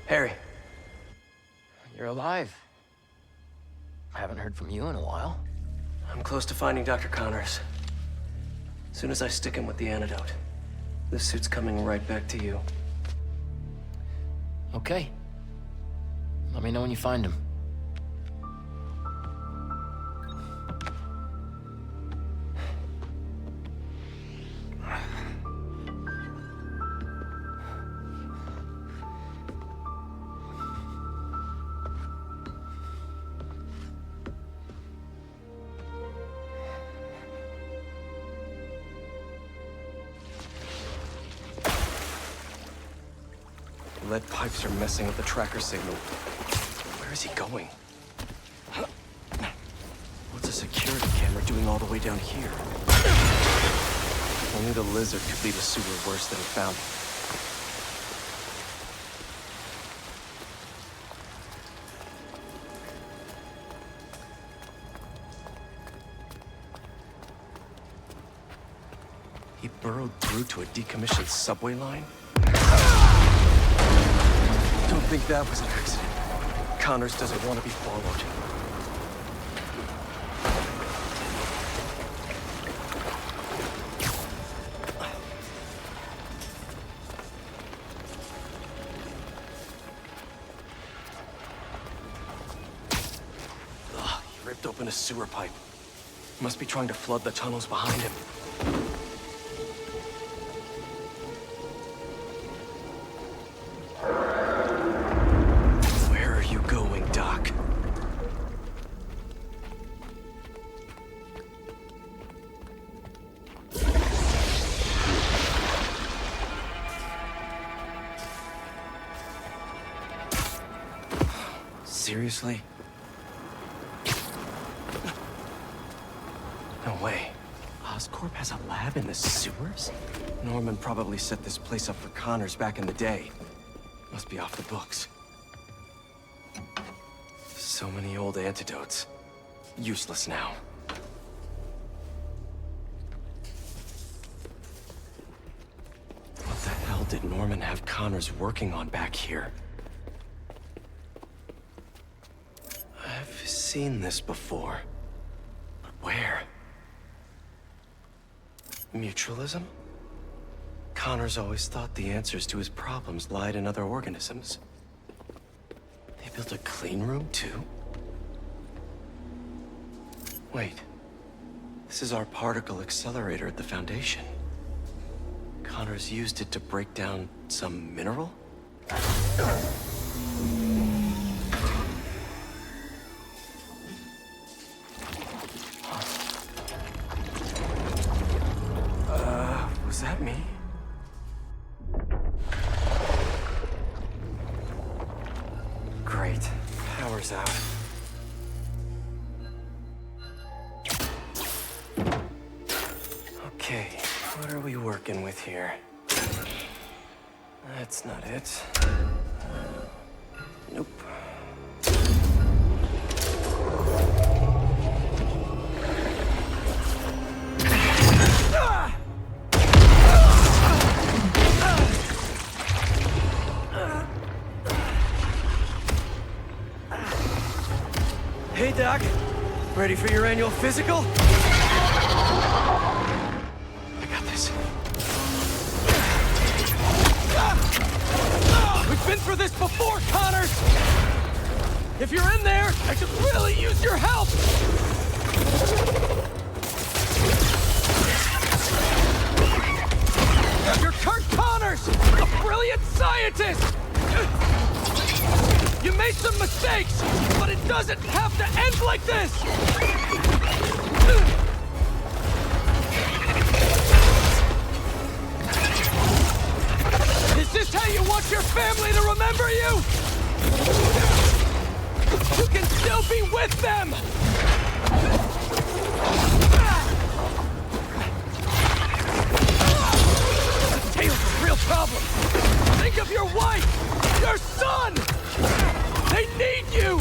Harry. You're alive. I haven't heard from you in a while. I'm close to finding Dr. Connors. As soon as I stick him with the antidote, this suit's coming right back to you. Okay. Let me know when you find him. Lead pipes are messing with the tracker signal. Where is he going? What's a security camera doing all the way down here? Only the lizard could leave a sewer worse than he found it. He burrowed through to a decommissioned subway line? Don't think that was an accident. Connors doesn't want to be followed. Ugh, he ripped open a sewer pipe. Must be trying to flood the tunnels behind him. Seriously? No way. Oscorp has a lab in the sewers? Norman probably set this place up for Connors back in the day. Must be off the books. So many old antidotes. Useless now. What the hell did Norman have Connors working on back here? I've seen this before. But where? Mutualism? Connors always thought the answers to his problems lied in other organisms. They built a clean room, too? Wait. This is our particle accelerator at the Foundation. Connors used it to break down some mineral? Was that me? Great. Power's out. Okay, what are we working with here? That's not it. Nope. Hey, Doc. Ready for your annual physical? I got this. We've been through this before, Connors! If you're in there, I could really use your help! You're Kurt Connors, a brilliant scientist! You made some mistakes, but it doesn't have to end like this! Is this how you want your family to remember you? You can still be with them! Tails a real problem. Think of your wife, your son! They need you!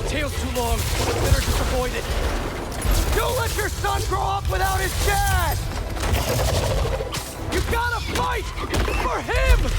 Tail's too long. Better just avoid it. Don't let your son grow up without his dad! You gotta fight for For him!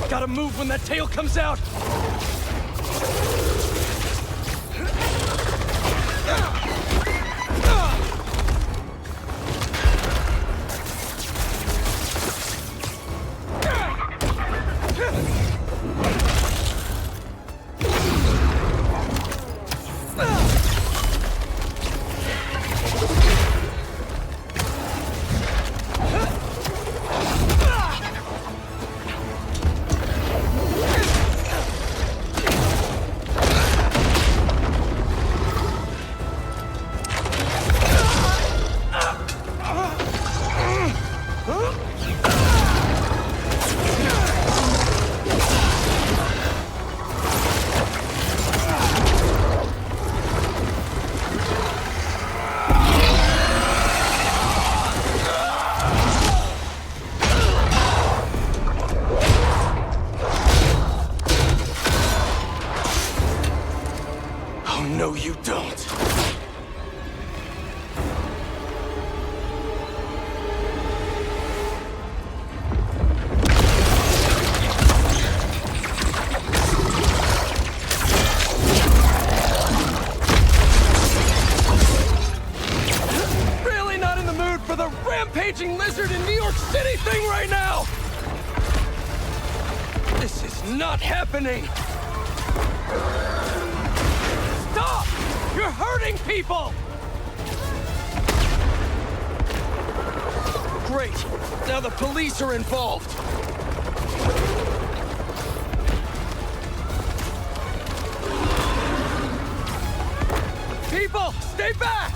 Gotta move when that tail comes out! No, you don't. Really not in the mood for the rampaging lizard in New York City thing right now! This is not happening! Stop! You're hurting people! Great. Now the police are involved. People, stay back!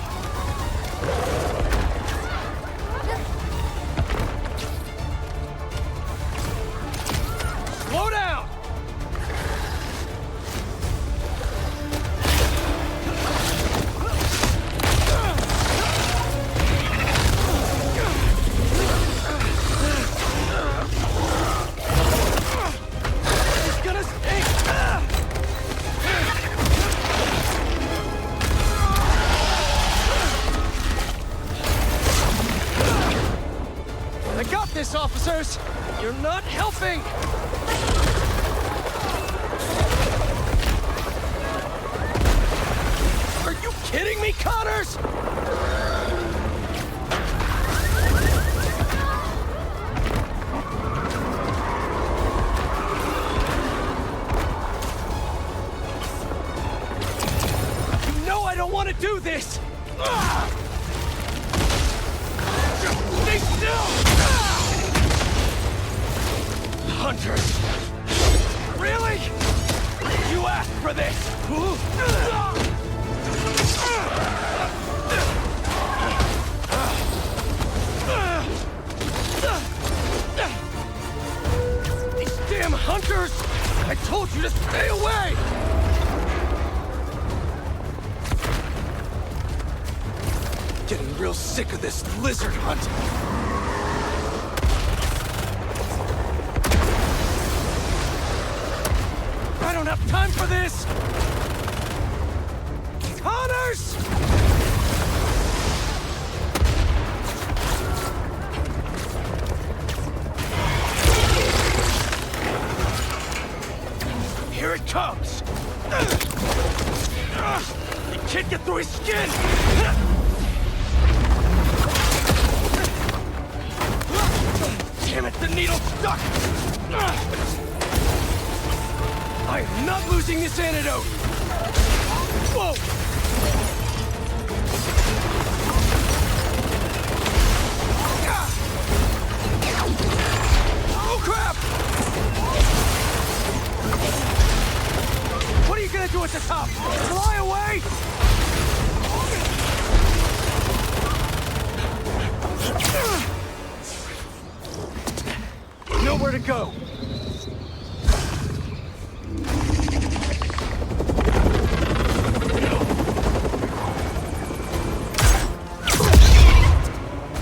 Slow down! Officers, you're not helping! Are you kidding me, Connors? can't do this! Just stay still! Hunters! Really? You asked for this! These damn hunters! I told you to stay away! Getting real sick of this lizard hunt. I don't have time for this! Hunters! Here it comes! You can't get through his skin! Damn it, the needle's stuck! I am not losing this antidote! Whoa! Oh, crap! What are you gonna do at the top? Fly away? Nowhere to go.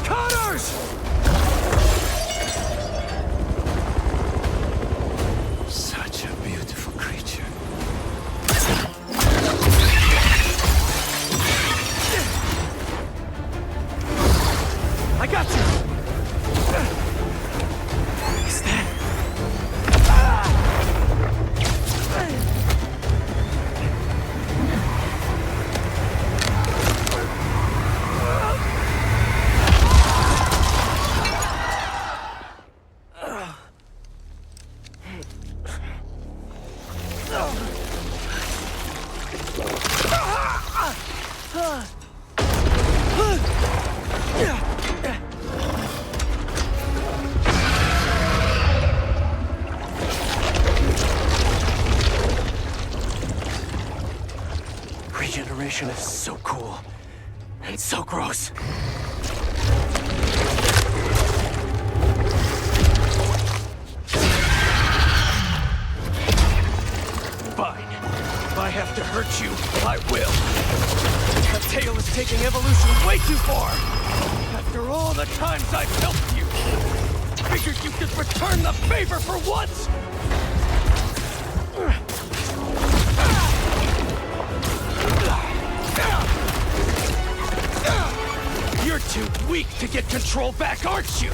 Cutters! Such a beautiful creature. I got you! Is that... Regeneration is so cool and so gross. Fine. If I have to hurt you, I will. That tail is taking evolution way too far. After all the times I've helped you, figured you could return the favor for once. You're too weak to get control back, aren't you?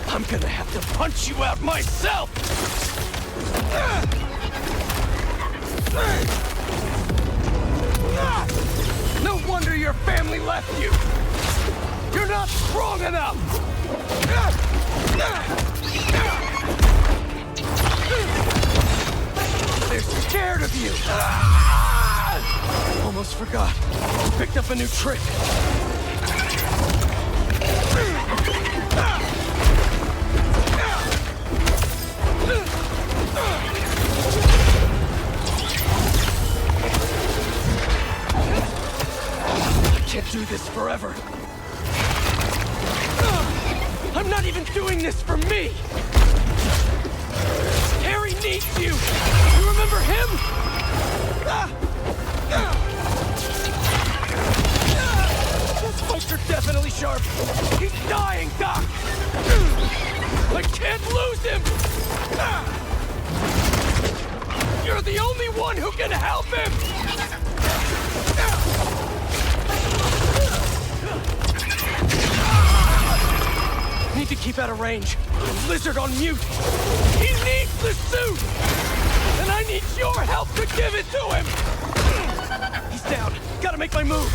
I'm gonna have to punch you out myself! No wonder your family left you! You're not strong enough! They're scared of you! Almost forgot. Picked up a new trick. I can't do this forever. I'm not even doing this for me! Harry needs you! You remember him? Those spikes are definitely sharp. He's dying, Doc! I can't lose him! You're the only one who can help him! Need to keep out of range. The lizard on mute. He needs the suit! And I need your help to give it to him! He's down. Gotta make my move.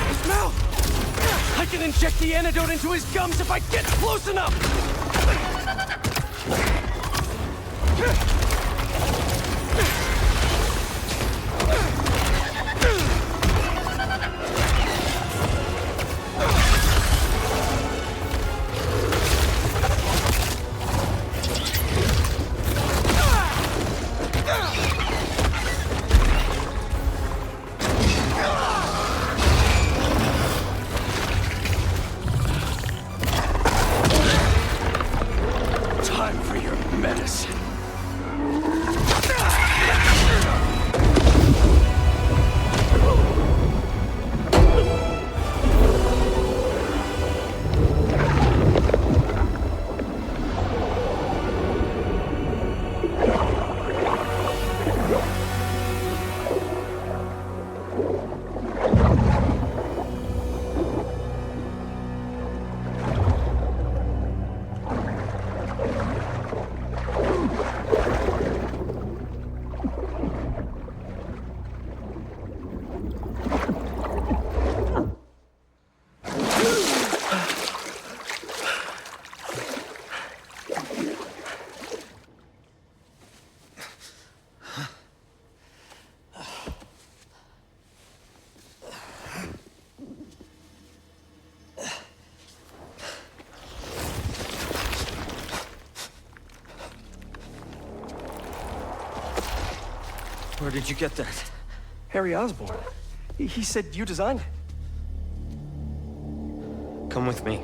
His mouth! I can inject the antidote into his gums if I get close enough! this. Where did you get that? Harry Osborn. He said you designed it. Come with me.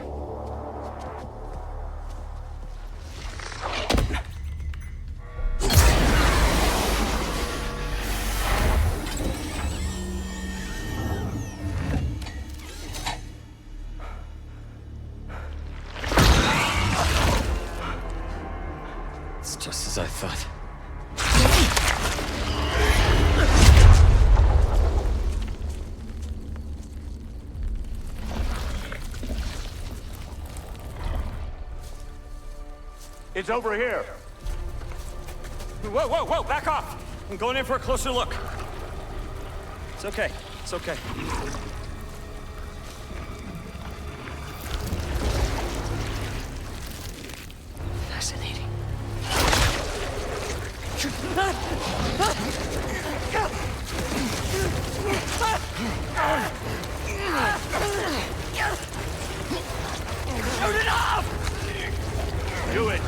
It's just as I thought. It's over here. Whoa, whoa, whoa, back off! I'm going in for a closer look. It's okay, it's okay. Fascinating. Shoot it off! Do it.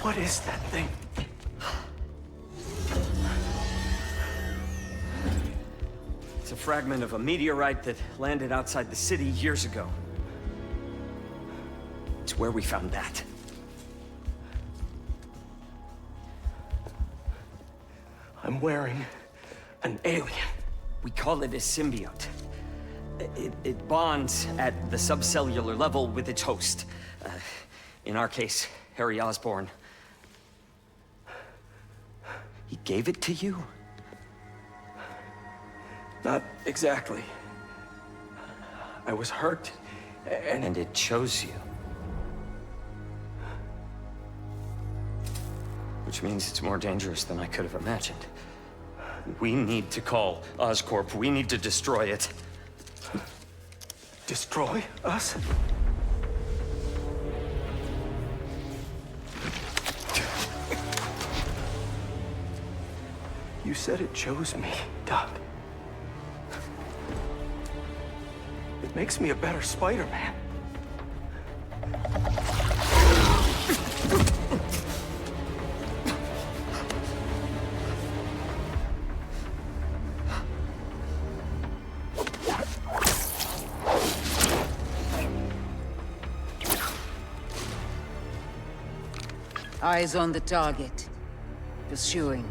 What is that thing? It's a fragment of a meteorite that landed outside the city years ago. It's where we found that. I'm wearing an alien. We call it a symbiote. It bonds at the subcellular level with its host. In our case, Harry Osborn. He gave it to you? Not exactly. I was hurt, And it chose you. Which means it's more dangerous than I could have imagined. We need to call Oscorp. We need to destroy it. destroy us? You said it chose me, Doc. It makes me a better Spider-Man. Eyes on the target. Pursuing.